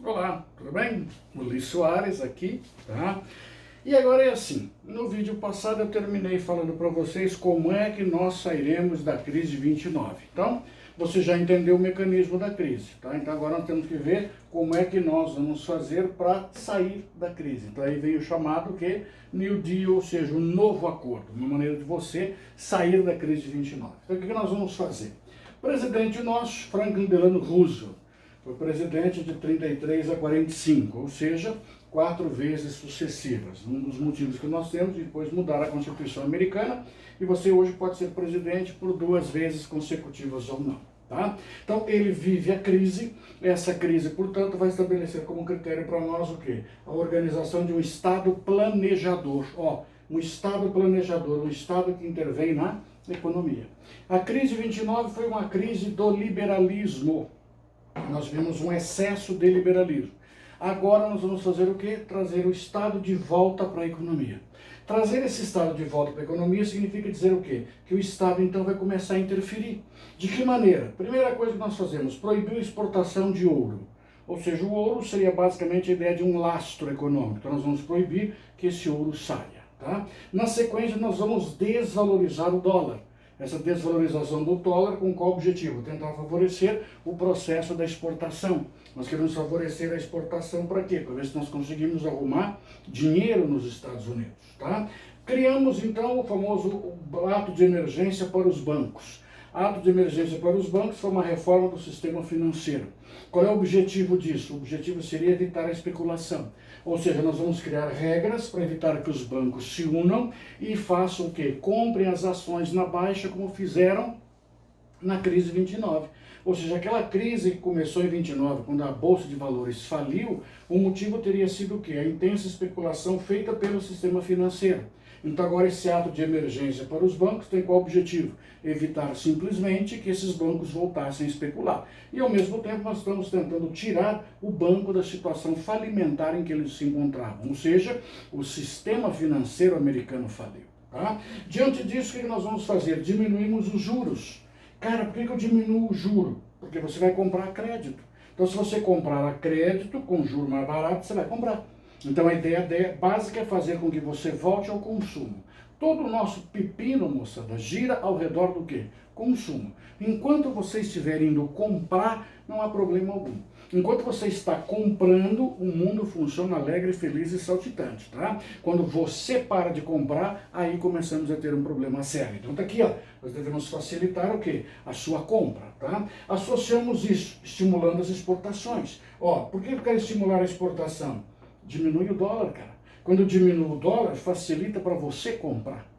Olá, tudo bem? Luiz Soares aqui, tá? E agora é assim, no vídeo passado eu terminei falando para vocês como é que nós sairemos da crise 29. Então, você já entendeu o mecanismo da crise, tá? Então agora nós temos que ver como é que nós vamos fazer para sair da crise. Então aí vem o chamado que New Deal, ou seja, um novo acordo, uma maneira de você sair da crise de 29. Então o que nós vamos fazer? O presidente nosso, Franklin Delano Roosevelt, foi presidente de 33 a 45, ou seja, 4 vezes sucessivas. Um dos motivos que nós temos de depois mudar a Constituição americana, e você hoje pode ser presidente por 2 vezes consecutivas ou não. Tá? Então ele vive a crise, essa crise, portanto, vai estabelecer como critério para nós o quê? A organização de um Estado planejador. Um Estado planejador, um Estado que intervém na economia. A crise 29 foi uma crise do liberalismo. Nós vimos um excesso de liberalismo. Agora nós vamos fazer o quê? Trazer o Estado de volta para a economia. Trazer esse Estado de volta para a economia significa dizer o quê? Que o Estado então vai começar a interferir. De que maneira? Primeira coisa que nós fazemos, proibir a exportação de ouro. Ou seja, o ouro seria basicamente a ideia de um lastro econômico. Então nós vamos proibir que esse ouro saia. Tá? Na sequência nós vamos desvalorizar o dólar. Essa desvalorização do dólar com qual objetivo? Tentar favorecer o processo da exportação. Nós queremos favorecer a exportação para quê? Para ver se nós conseguimos arrumar dinheiro nos Estados Unidos. Tá? Criamos então o famoso ato de emergência para os bancos. Ato de emergência para os bancos foi uma reforma do sistema financeiro. Qual é o objetivo disso? O objetivo seria evitar a especulação. Ou seja, nós vamos criar regras para evitar que os bancos se unam e façam o quê? Comprem as ações na baixa como fizeram na crise 29. Ou seja, aquela crise que começou em 29, quando a Bolsa de Valores faliu, o motivo teria sido o quê? A intensa especulação feita pelo sistema financeiro. Então agora esse ato de emergência para os bancos tem qual objetivo? Evitar simplesmente que esses bancos voltassem a especular. E ao mesmo tempo nós estamos tentando tirar o banco da situação falimentar em que eles se encontravam. Ou seja, o sistema financeiro americano faliu. Tá? Diante disso, o que nós vamos fazer? Diminuímos os juros. Cara, por que eu diminuo o juro? Porque você vai comprar crédito. Então se você comprar a crédito com juro mais barato, você vai comprar. Então a ideia básica é fazer com que você volte ao consumo. Todo o nosso pepino, moçada, gira ao redor do quê? Consumo. Enquanto você estiver indo comprar, não há problema algum. Enquanto você está comprando, o mundo funciona alegre, feliz e saltitante, tá? Quando você para de comprar, aí começamos a ter um problema sério. Então tá aqui, ó, nós devemos facilitar o quê? A sua compra, tá? Associamos isso, estimulando as exportações. Por que eu quero estimular a exportação? Diminui o dólar, cara. Quando diminui o dólar, facilita para você comprar.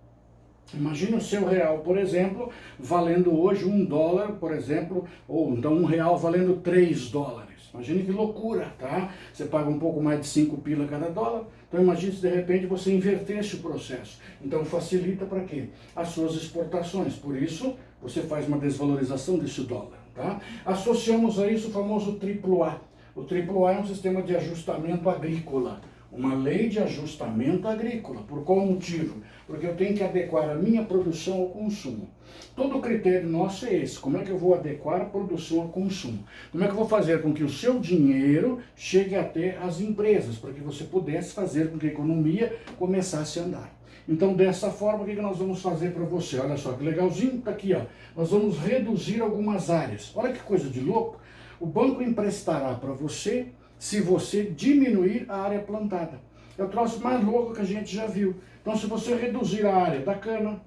Imagina o seu real, por exemplo, valendo hoje $1, por exemplo, ou então R$1 valendo $3. Imagine que loucura, tá? Você paga um pouco mais de 5 pila cada dólar, então imagine se de repente você invertesse o processo. Então facilita para quê? As suas exportações, por isso você faz uma desvalorização desse dólar, tá? Associamos a isso o famoso AAA. O AAA é um sistema de ajustamento agrícola. Uma lei de ajustamento agrícola. Por qual motivo? Porque eu tenho que adequar a minha produção ao consumo. Todo o critério nosso é esse. Como é que eu vou adequar a produção ao consumo? Como é que eu vou fazer com que o seu dinheiro chegue até as empresas, para que você pudesse fazer com que a economia começasse a andar? Então, dessa forma, o que nós vamos fazer para você? Olha só que legalzinho, está aqui, ó. Nós vamos reduzir algumas áreas. Olha que coisa de louco. O banco emprestará para você se você diminuir a área plantada. É o troço mais louco que a gente já viu. Então, se você reduzir a área da cana,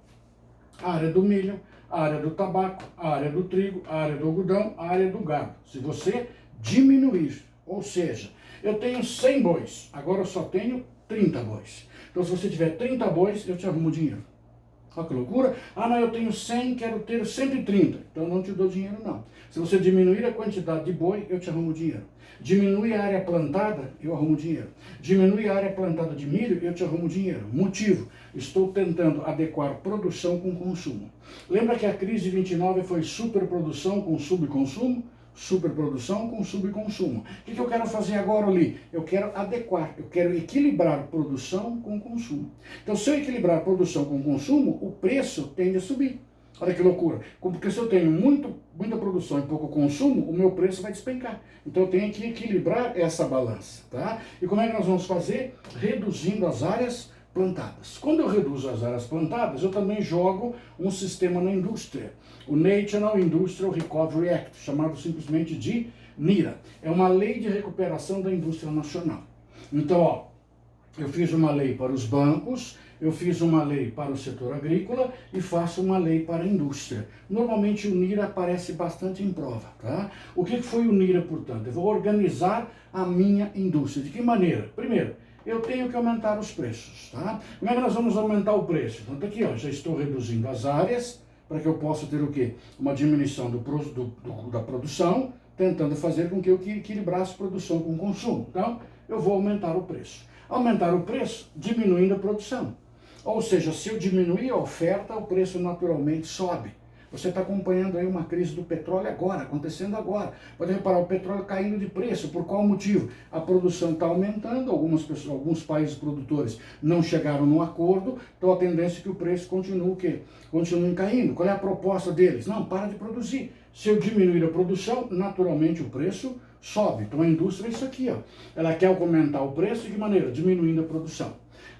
a área do milho, a área do tabaco, a área do trigo, a área do algodão, a área do gado. Se você diminuir, ou seja, eu tenho 100 bois, agora eu só tenho 30 bois. Então, se você tiver 30 bois, eu te arrumo dinheiro. Olha que loucura. Não, eu tenho 100, quero ter 130. Então eu não te dou dinheiro, não. Se você diminuir a quantidade de boi, eu te arrumo dinheiro. Diminui a área plantada, eu arrumo dinheiro. Diminui a área plantada de milho, eu te arrumo dinheiro. Motivo, estou tentando adequar produção com consumo. Lembra que a crise 29 foi superprodução com subconsumo? Superprodução com subconsumo. O que eu quero fazer agora ali? Eu quero adequar, eu quero equilibrar produção com consumo. Então, se eu equilibrar produção com consumo, o preço tende a subir. Olha que loucura. Porque se eu tenho muita produção e pouco consumo, o meu preço vai despencar. Então eu tenho que equilibrar essa balança, tá? E como é que nós vamos fazer? Reduzindo as áreas plantadas. Quando eu reduzo as áreas plantadas, eu também jogo um sistema na indústria, o National Industrial Recovery Act, chamado simplesmente de NIRA. É uma lei de recuperação da indústria nacional. Então, ó, eu fiz uma lei para os bancos, eu fiz uma lei para o setor agrícola e faço uma lei para a indústria. Normalmente o NIRA aparece bastante em prova, tá? O que foi o NIRA, portanto? Eu vou organizar a minha indústria. De que maneira? Primeiro, eu tenho que aumentar os preços, tá? Como é que nós vamos aumentar o preço? Então, aqui, ó, já estou reduzindo as áreas para que eu possa ter o quê? Uma diminuição da produção, tentando fazer com que eu equilibrasse produção com consumo. Então, eu vou aumentar o preço. Aumentar o preço, diminuindo a produção. Ou seja, se eu diminuir a oferta, o preço naturalmente sobe. Você está acompanhando aí uma crise do petróleo agora, acontecendo agora. Pode reparar, o petróleo caindo de preço. Por qual motivo? A produção está aumentando, alguns países produtores não chegaram num acordo, então a tendência é que o preço continue o quê? Continue caindo. Qual é a proposta deles? Não, para de produzir. Se eu diminuir a produção, naturalmente o preço sobe. Então a indústria é isso aqui, ó. Ela quer aumentar o preço de que maneira? Diminuindo a produção.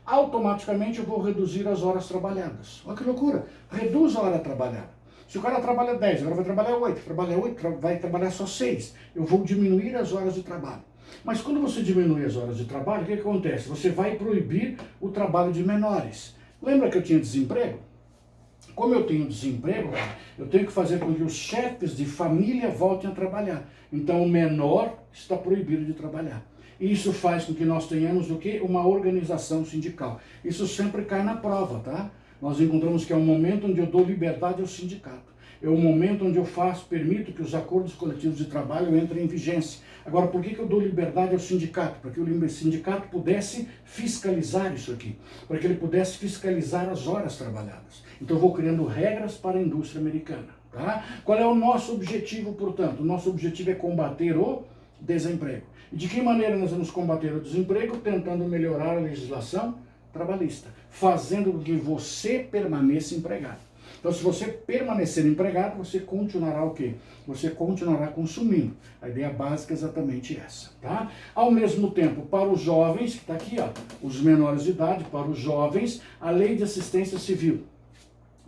Automaticamente eu vou reduzir as horas trabalhadas. Olha que loucura! Reduz a hora trabalhada. Se o cara trabalha 10, agora vai trabalhar 8, vai trabalhar só 6. Eu vou diminuir as horas de trabalho. Mas quando você diminui as horas de trabalho, o que acontece? Você vai proibir o trabalho de menores. Lembra que eu tinha desemprego? Como eu tenho desemprego, eu tenho que fazer com que os chefes de família voltem a trabalhar. Então o menor está proibido de trabalhar. E isso faz com que nós tenhamos o quê? Uma organização sindical. Isso sempre cai na prova, tá? Nós encontramos que é um momento onde eu dou liberdade ao sindicato. É o momento onde eu permito que os acordos coletivos de trabalho entrem em vigência. Agora, por que eu dou liberdade ao sindicato? Para que o sindicato pudesse fiscalizar isso aqui, para que ele pudesse fiscalizar as horas trabalhadas. Então, eu vou criando regras para a indústria americana. Tá? Qual é o nosso objetivo, portanto? O nosso objetivo é combater o desemprego. E de que maneira nós vamos combater o desemprego? Tentando melhorar a legislação trabalhista, fazendo com que você permaneça empregado. Então, se você permanecer empregado, você continuará o quê? Você continuará consumindo. A ideia básica é exatamente essa, tá? Ao mesmo tempo, para os jovens, que está aqui, ó, os menores de idade, para os jovens, a lei de assistência civil.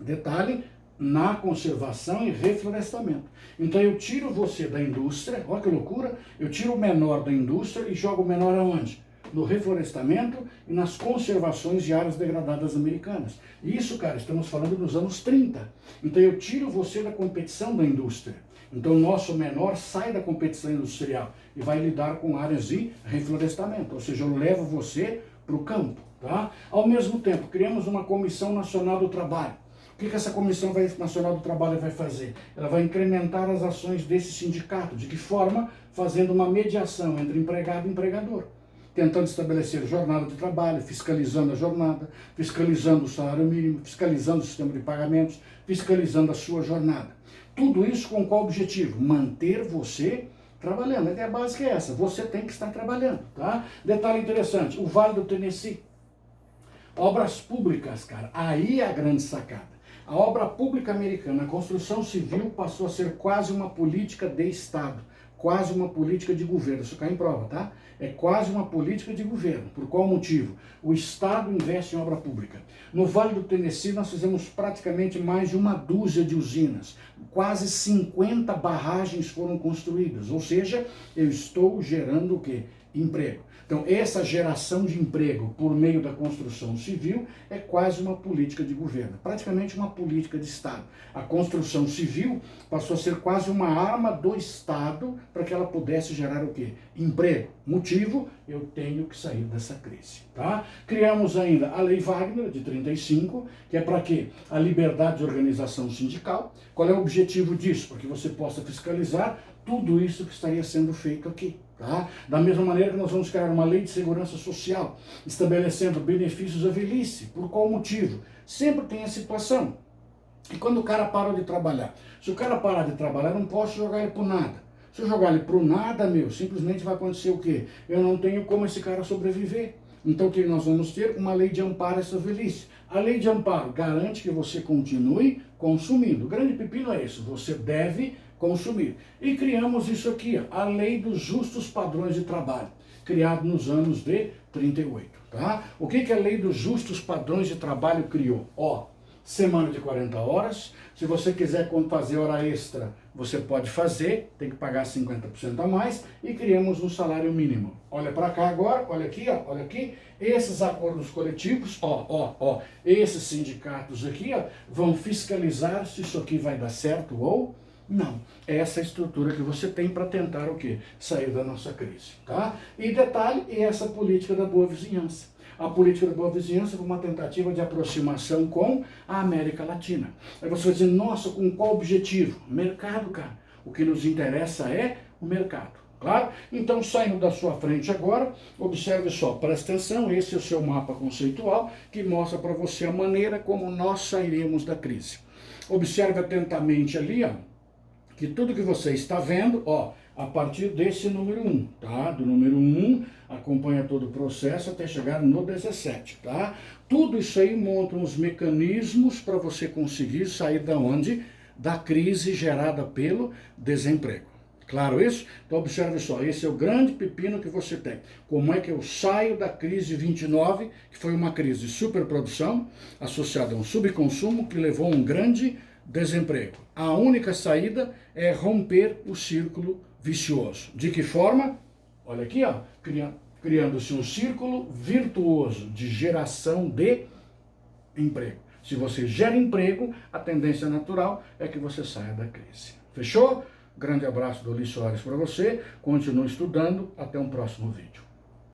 Detalhe, na conservação e reflorestamento. Então, eu tiro você da indústria, olha que loucura, eu tiro o menor da indústria e jogo o menor aonde? No reflorestamento e nas conservações de áreas degradadas americanas. Isso, cara, estamos falando dos anos 30. Então eu tiro você da competição da indústria. Então o nosso menor sai da competição industrial e vai lidar com áreas de reflorestamento. Ou seja, eu levo você para o campo. Tá? Ao mesmo tempo, criamos uma Comissão Nacional do Trabalho. O que essa Comissão Nacional do Trabalho vai fazer? Ela vai incrementar as ações desse sindicato. De que forma? Fazendo uma mediação entre empregado e empregador. Tentando estabelecer jornada de trabalho, fiscalizando a jornada, fiscalizando o salário mínimo, fiscalizando o sistema de pagamentos, fiscalizando a sua jornada. Tudo isso com qual objetivo? Manter você trabalhando. A ideia básica é essa, você tem que estar trabalhando, tá? Detalhe interessante, o Vale do Tennessee, obras públicas, cara, aí é a grande sacada. A obra pública americana, a construção civil passou a ser quase uma política de Estado. Quase uma política de governo, isso cai em prova, tá? É quase uma política de governo. Por qual motivo? O Estado investe em obra pública. No Vale do Tennessee nós fizemos praticamente mais de uma dúzia de usinas. Quase 50 barragens foram construídas, ou seja, eu estou gerando o quê? Emprego. Então, essa geração de emprego por meio da construção civil é quase uma política de governo, praticamente uma política de Estado. A construção civil passou a ser quase uma arma do Estado para que ela pudesse gerar o quê? Emprego. Motivo, eu tenho que sair dessa crise. Tá? Criamos ainda a Lei Wagner, de 35, que é para quê? A liberdade de organização sindical. Qual é o objetivo disso? Para que você possa fiscalizar tudo isso que estaria sendo feito aqui. Tá? Da mesma maneira que nós vamos criar uma lei de segurança social, estabelecendo benefícios à velhice. Por qual motivo? Sempre tem a situação. E quando o cara para de trabalhar? Se o cara parar de trabalhar, eu não posso jogar ele por nada. Se eu jogar ele por nada, simplesmente vai acontecer o quê? Eu não tenho como esse cara sobreviver. Então o que nós vamos ter? Uma lei de amparo a essa velhice. A lei de amparo garante que você continue consumindo. O grande pepino é esse, você deve consumir. E criamos isso aqui, a lei dos justos padrões de trabalho, criado nos anos de 38. Tá? O que a lei dos justos padrões de trabalho criou? Semana de 40 horas, se você quiser fazer hora extra, você pode fazer, tem que pagar 50% a mais, e criamos um salário mínimo. Olha para cá agora, olha aqui, olha aqui, esses acordos coletivos, esses sindicatos aqui, vão fiscalizar se isso aqui vai dar certo ou não. É essa estrutura que você tem para tentar o quê? Sair da nossa crise, tá? E detalhe, essa política da boa vizinhança. A política da boa vizinhança foi uma tentativa de aproximação com a América Latina. Aí você vai dizer, nossa, com qual objetivo? Mercado, cara. O que nos interessa é o mercado. Claro? Então, saindo da sua frente agora, observe só, presta atenção, esse é o seu mapa conceitual, que mostra para você a maneira como nós sairemos da crise. Observe atentamente ali, que tudo que você está vendo, a partir desse número 1, tá? Do número 1, acompanha todo o processo até chegar no 17, tá? Tudo isso aí monta uns mecanismos para você conseguir sair da onde? Da crise gerada pelo desemprego. Claro isso? Então observe só, esse é o grande pepino que você tem. Como é que eu saio da crise 29, que foi uma crise de superprodução, associada a um subconsumo, que levou a um grande desemprego. A única saída é romper o círculo vicioso. De que forma? Olha aqui, criando-se um círculo virtuoso de geração de emprego. Se você gera emprego, a tendência natural é que você saia da crise. Fechou? Grande abraço do Ulisses Soares para você. Continue estudando. Até um próximo vídeo.